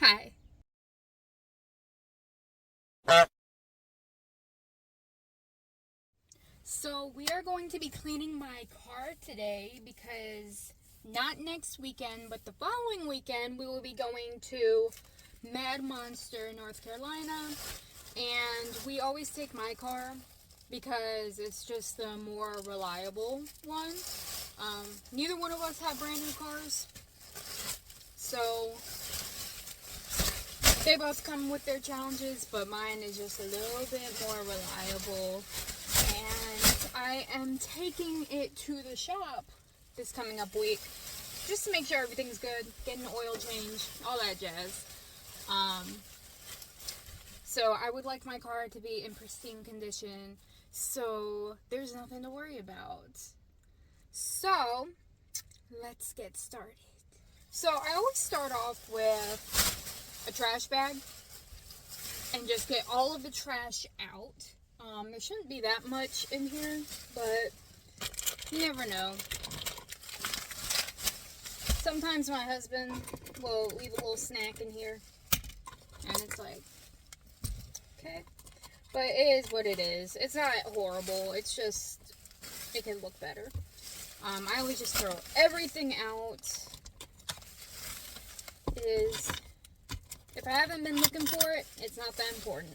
Hi. So we are going to be cleaning my car today because not next weekend, but the following weekend, we will be going to Mad Monster, North Carolina. And we always take my car because it's just the more reliable one. Neither one of us have brand new cars. So they both come with their challenges, but mine is just a little bit more reliable. And I am taking it to the shop this coming up week just to make sure everything's good, getting an oil change, all that jazz. So I would like my car to be in pristine condition, so there's nothing to worry about. So let's get started. So I always start off with a trash bag and just get all of the trash out. There shouldn't be that much in here, but you never know. Sometimes my husband will leave a little snack in here, and it's like, okay. But it is what it is. It's not horrible. It's just, it can look better. I always just throw everything out. If I haven't been looking for it, it's not that important.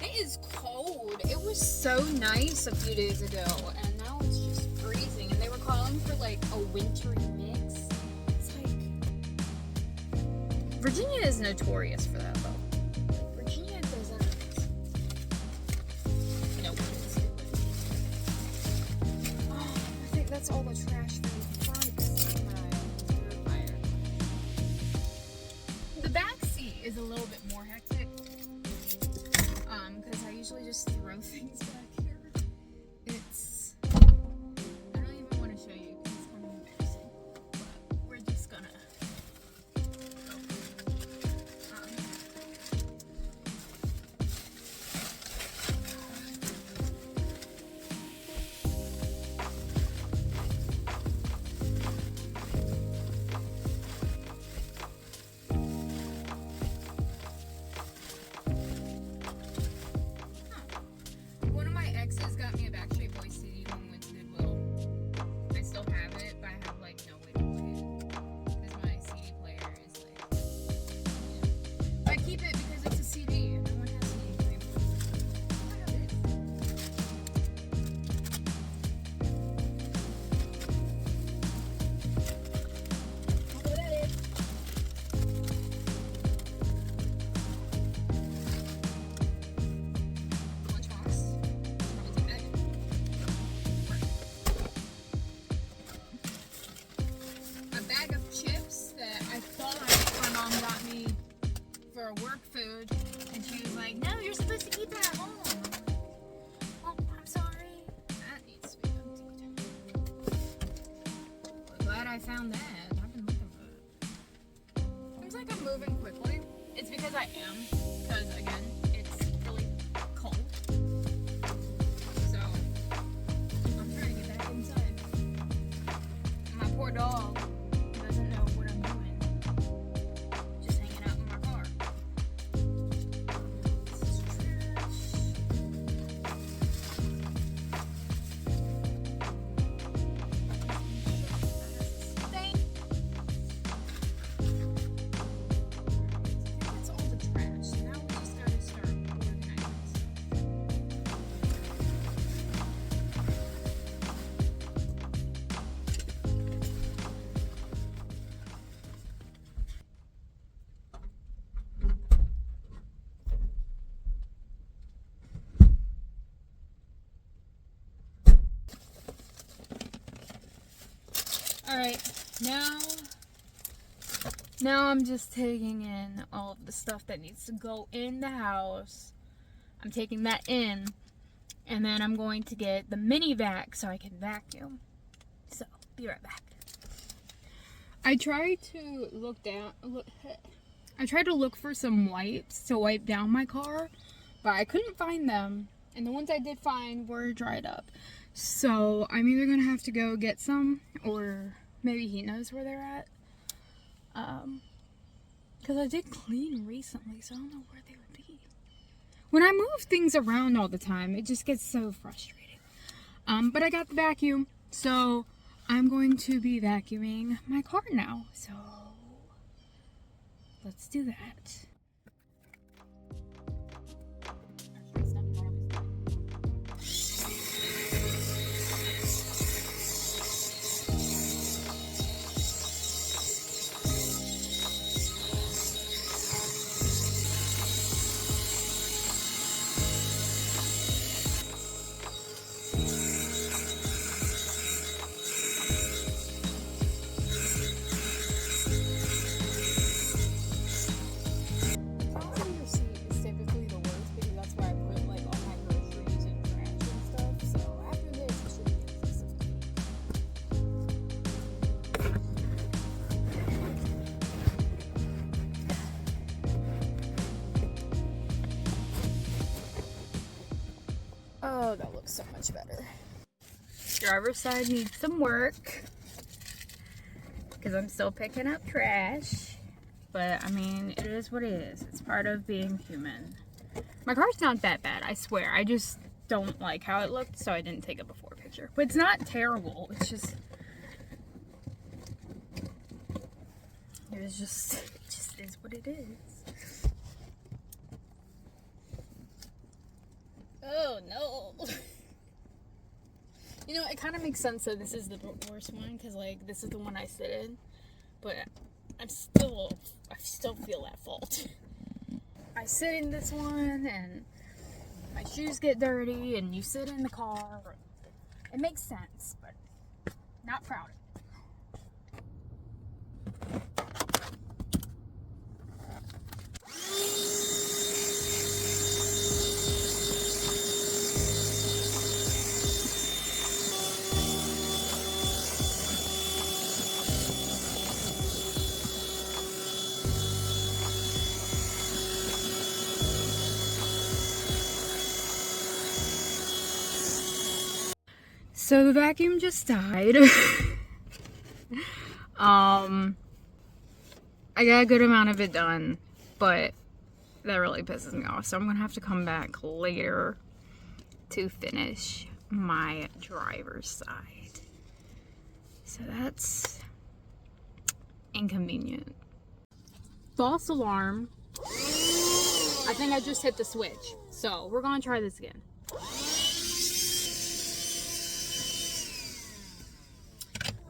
It is cold. It was so nice a few days ago, and now it's just freezing. And they were calling for like a wintry mix. It's like Virginia is notorious for that, though. Virginia doesn't. Nope. Oh, I think that's all the trash from the front of my fire. The back seat is a little bit more hectic. Because I usually just throw things back here. I don't even want to show you because it's kind of embarrassing. But we're just gonna go. One of my exes got me a Backstreet Boys CD when we went to Goodwill. I still have it, but I have like no way to play it because my CD player is like. Yeah. I keep it because it's a CD and no one has CD player. I have it. I'll put that in. Lunchbox. Probably take that in. A bag of chips that I thought my mom got me for work food, and she was like, "No, you're supposed to keep that at home." I'm like, "Oh, I'm sorry. That needs to be emptied." Well, glad I found that. I've been looking for it. Seems like I'm moving quickly. It's because I am. Because again, it's really cold. So I'm trying to get back inside. My poor dog doesn't know what I'm doing. Just hanging out in my car. This is trash. Stink. That's all the trash. Now we just gotta start organizing. Alright, now I'm just taking in all of the stuff that needs to go in the house. I'm taking that in, and then I'm going to get the mini vac so I can vacuum. So, be right back. I tried to I tried to look for some wipes to wipe down my car, but I couldn't find them. And the ones I did find were dried up. So I'm either gonna have to go get some, or maybe he knows where they're at. Because I did clean recently, so I don't know where they would be. When I move things around all the time, it just gets so frustrating. But I got the vacuum, so I'm going to be vacuuming my car now. So let's do that. Oh, that looks so much better. Driver's side needs some work because I'm still picking up trash. But I mean, it is what it is. It's part of being human. My car's not that bad, I swear. I just don't like how it looked, so I didn't take a before picture. But it's not terrible. It's just, it just is what it is. Oh no. You know, it kind of makes sense that this is the worst one, because like this is the one I sit in, but I still feel at fault. I sit in this one and my shoes get dirty, and you sit in the car. It makes sense, but not proud of it. So the vacuum just died. I got a good amount of it done, but that really pisses me off. So I'm gonna have to come back later to finish my driver's side. So that's inconvenient. False alarm. I think I just hit the switch. So we're gonna try this again.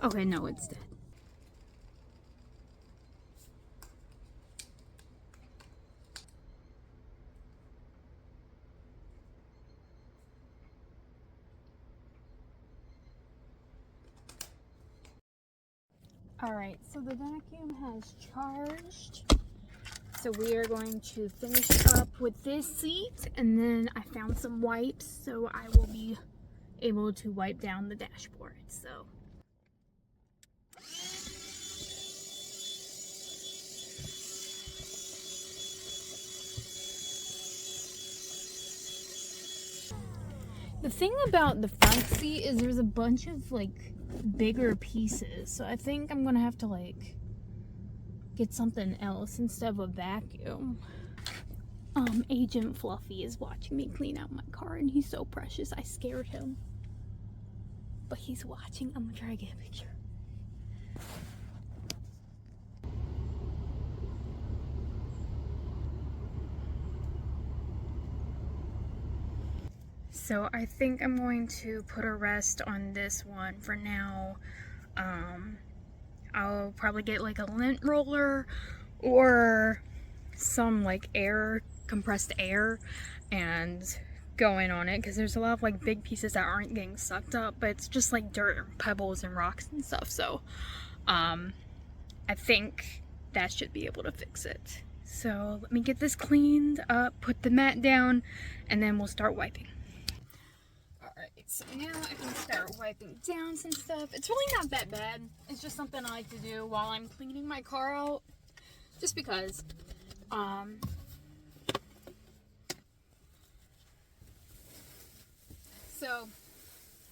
Okay, no, it's dead. Alright, so the vacuum has charged. So we are going to finish up with this seat, and then I found some wipes, so I will be able to wipe down the dashboard. So the thing about the front seat is there's a bunch of like bigger pieces, so I think I'm gonna have to like get something else instead of a vacuum. Agent Fluffy is watching me clean out my car, and he's so precious. I scared him, but he's watching. I'm gonna try to get a picture. So I think I'm going to put a rest on this one for now. I'll probably get like a lint roller or some like compressed air, and go in on it, because there's a lot of like big pieces that aren't getting sucked up, but it's just like dirt and pebbles and rocks and stuff. So I think that should be able to fix it. So let me get this cleaned up, put the mat down, and then we'll start wiping. Alright, So now I can start wiping down some stuff. It's really not that bad. It's just something I like to do while I'm cleaning my car out. Just because. So,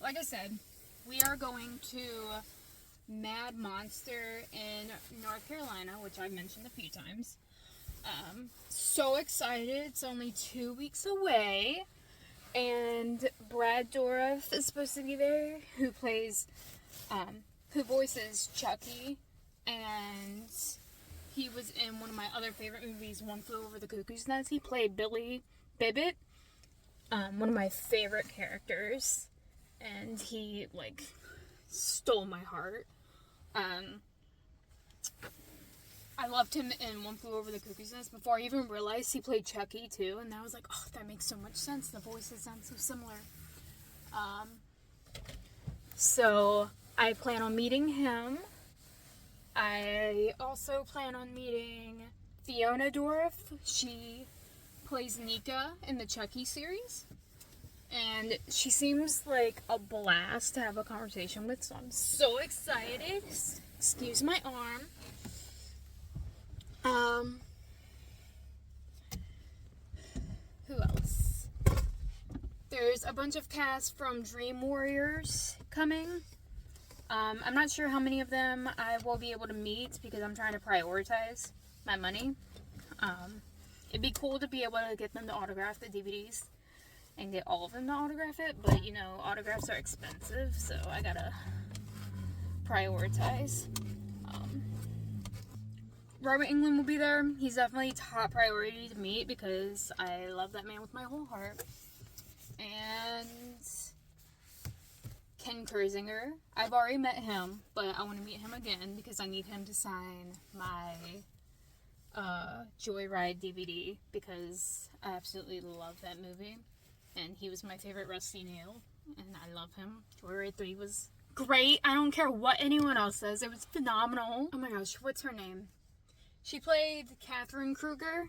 like I said, we are going to Mad Monster in North Carolina, which I've mentioned a few times. So excited. It's only 2 weeks away. And Brad Dourif is supposed to be there, who voices Chucky, and he was in one of my other favorite movies, One Flew Over the Cuckoo's Nest. He played Billy Bibbit, one of my favorite characters, and he, like, stole my heart. I loved him in One Flew Over the Cuckoo's Nest before I even realized he played Chucky, too. And I was like, oh, that makes so much sense. The voices sound so similar. So I plan on meeting him. I also plan on meeting Fiona Dourif. She plays Nika in the Chucky series. And she seems like a blast to have a conversation with. So I'm so excited. Excuse my arm. Who else? There's a bunch of cast from Dream Warriors coming. I'm not sure how many of them I will be able to meet because I'm trying to prioritize my money. It'd be cool to be able to get them to autograph the DVDs and get all of them to autograph it, but you know, autographs are expensive, so I gotta prioritize. Robert Englund will be there. He's definitely top priority to meet because I love that man with my whole heart. And Ken Kersinger. I've already met him, but I want to meet him again because I need him to sign my Joyride DVD because I absolutely love that movie. And he was my favorite Rusty Nail, and I love him. Joyride 3 was great. I don't care what anyone else says. It was phenomenal. Oh my gosh, what's her name? She played Catherine Kruger.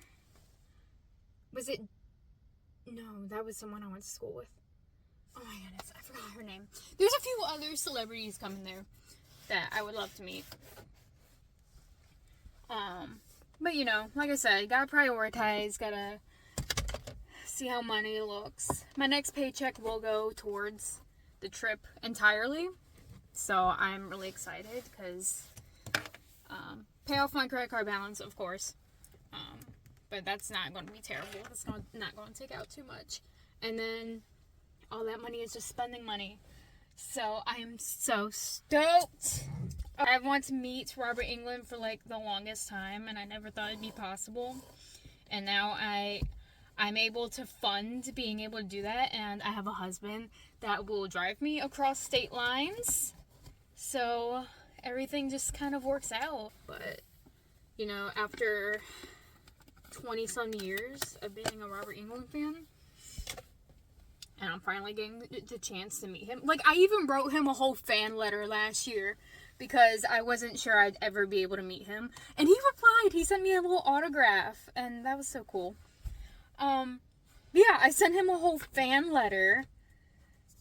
Was it? No, that was someone I went to school with. Oh my goodness, I forgot her name. There's a few other celebrities coming there that I would love to meet. But you know, like I said, gotta prioritize, gotta see how money looks. My next paycheck will go towards the trip entirely. So I'm really excited because pay off my credit card balance, of course. But that's not going to be terrible. That's not going to take out too much. And then all that money is just spending money. So I am so stoked. I want to meet Robert Englund for like the longest time, and I never thought it'd be possible. And now I'm able to fund being able to do that, and I have a husband that will drive me across state lines. So everything just kind of works out. But, you know, after 20-some years of being a Robert Englund fan, and I'm finally getting the chance to meet him. Like, I even wrote him a whole fan letter last year because I wasn't sure I'd ever be able to meet him. And he replied. He sent me a little autograph, and that was so cool. Yeah, I sent him a whole fan letter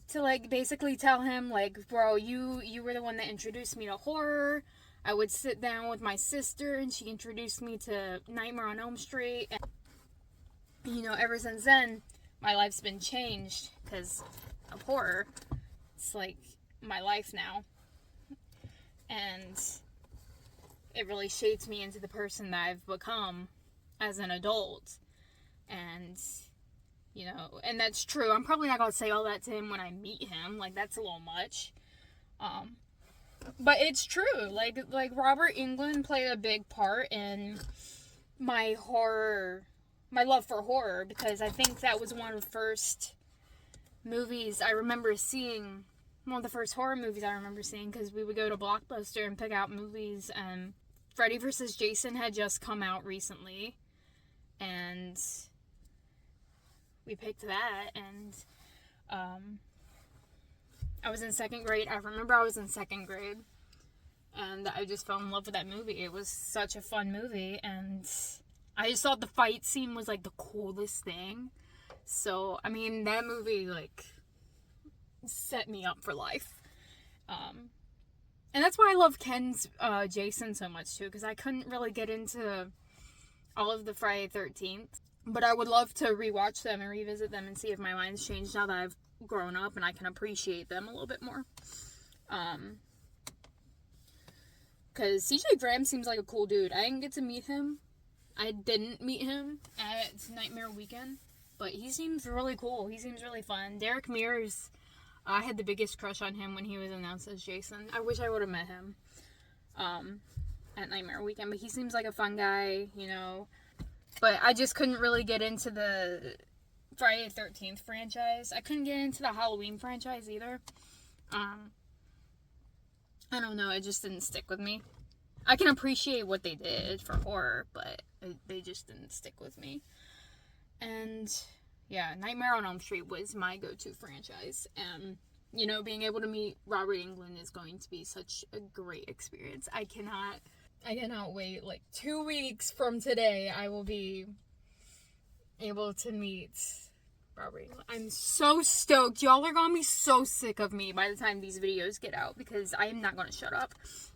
to, like, basically tell him, like, bro, you were the one that introduced me to horror. I would sit down with my sister, and she introduced me to Nightmare on Elm Street. And, you know, ever since then, my life's been changed because of horror. It's, like, my life now. And it really shaped me into the person that I've become as an adult. And, you know, and that's true. I'm probably not going to say all that to him when I meet him. Like, that's a little much. But it's true. Like Robert Englund played a big part in my love for horror. Because I think that was one of the first movies I remember seeing. One of the first horror movies I remember seeing. Because we would go to Blockbuster and pick out movies. And Freddy vs. Jason had just come out recently. And we picked that, and I was in second grade. I remember I was in second grade, and I just fell in love with that movie. It was such a fun movie, and I just thought the fight scene was, like, the coolest thing. So, I mean, that movie, like, set me up for life. And that's why I love Ken's Jason so much too, because I couldn't really get into all of the Friday 13th, but I would love to rewatch them and revisit them and see if my mind's changed now that I've grown up and I can appreciate them a little bit more. Because CJ Graham seems like a cool dude. I didn't get to meet him. I didn't meet him at Nightmare Weekend, but he seems really cool. He seems really fun. Derek Mears, I had the biggest crush on him when he was announced as Jason. I wish I would have met him at Nightmare Weekend, but he seems like a fun guy, you know. But I just couldn't really get into the Friday the 13th franchise. I couldn't get into the Halloween franchise either. I don't know, it just didn't stick with me. I can appreciate what they did for horror, but they just didn't stick with me. And yeah, Nightmare on Elm Street was my go-to franchise. And, you know, being able to meet Robert Englund is going to be such a great experience. I cannot wait. Like 2 weeks from today, I will be able to meet Robert Englund. I'm so stoked. Y'all are gonna be so sick of me by the time these videos get out, because I am not gonna shut up.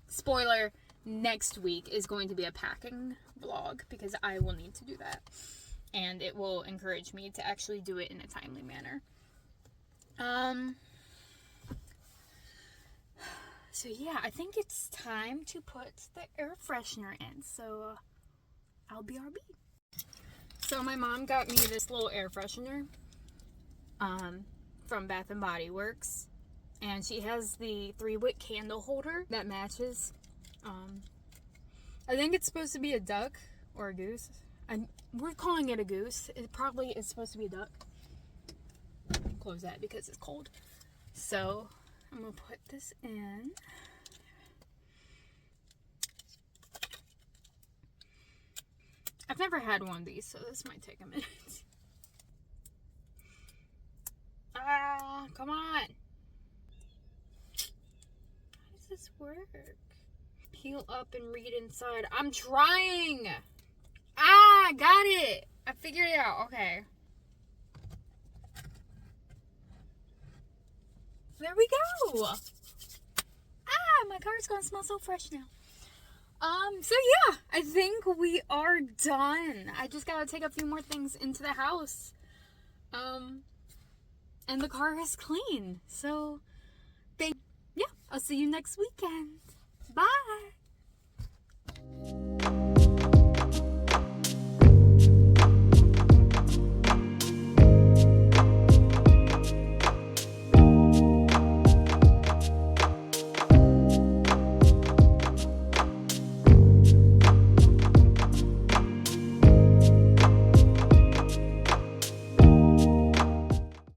Spoiler, next week is going to be a packing vlog, because I will need to do that. And it will encourage me to actually do it in a timely manner. So yeah, I think it's time to put the air freshener in. So I'll BRB. So my mom got me this little air freshener from Bath and Body Works, and she has the 3-wick candle holder that matches. I think it's supposed to be a duck or a goose. We're calling it a goose. It probably is supposed to be a duck. Close that because it's cold. So I'm gonna put this in. I've never had one of these, so this might take a minute. Ah, come on. How does this work? Peel up and read inside. I'm trying. Ah, got it. I figured it out. Okay. There we go. Ah, my car's gonna smell so fresh now. So yeah, I think we are done. I just gotta take a few more things into the house. And the car is clean. So, yeah, I'll see you next weekend. Bye.